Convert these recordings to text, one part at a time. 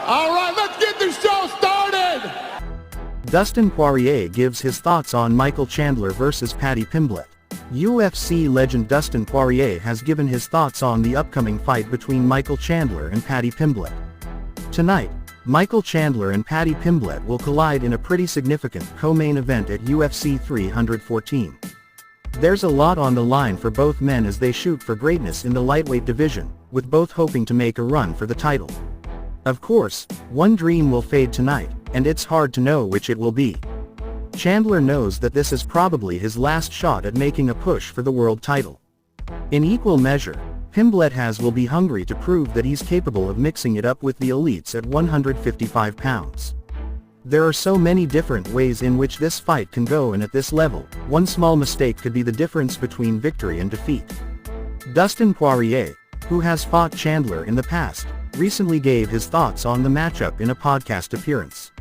All right, let's get the show started! Dustin Poirier gives his thoughts on Michael Chandler vs. Paddy Pimblett. UFC legend Dustin Poirier has given his thoughts on the upcoming fight between Michael Chandler and Paddy Pimblett. Tonight, Michael Chandler and Paddy Pimblett will collide in a pretty significant co-main event at UFC 314. There's a lot on the line for both men as they shoot for greatness in the lightweight division, with both hoping to make a run for the title. Of course, one dream will fade tonight, and it's hard to know which it will be. Chandler knows that this is probably his last shot at making a push for the world title. In equal measure, Pimblett will be hungry to prove that he's capable of mixing it up with the elites at 155 pounds. There are so many different ways in which this fight can go, and at this level, one small mistake could be the difference between victory and defeat. Dustin Poirier, who has fought Chandler in the past, recently gave his thoughts on the matchup in a podcast appearance.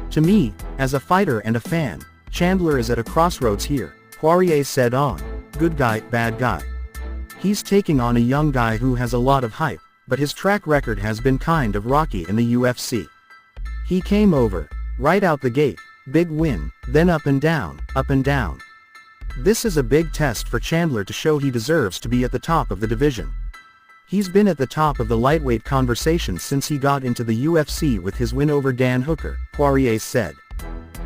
"To me, as a fighter and a fan, Chandler is at a crossroads here," Poirier said on Good Guy, Bad Guy. "He's taking on a young guy who has a lot of hype, but his track record has been kind of rocky in the UFC. He came over, right out the gate, big win, then up and down, up and down. This is a big test for Chandler to show he deserves to be at the top of the division. He's been at the top of the lightweight conversation since he got into the UFC with his win over Dan Hooker," Poirier said.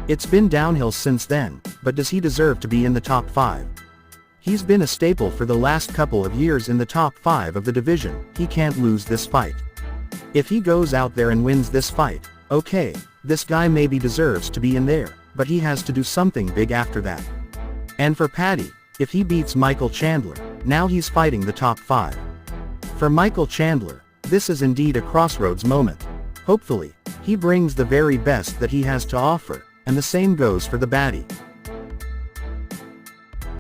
"It's been downhill since then, but does he deserve to be in the top 5? He's been a staple for the last couple of years in the top 5 of the division. He can't lose this fight. If he goes out there and wins this fight, okay, this guy maybe deserves to be in there, but he has to do something big after that. And for Paddy, if he beats Michael Chandler, now he's fighting the top 5. For Michael Chandler, this is indeed a crossroads moment. Hopefully, he brings the very best that he has to offer, and the same goes for the baddie.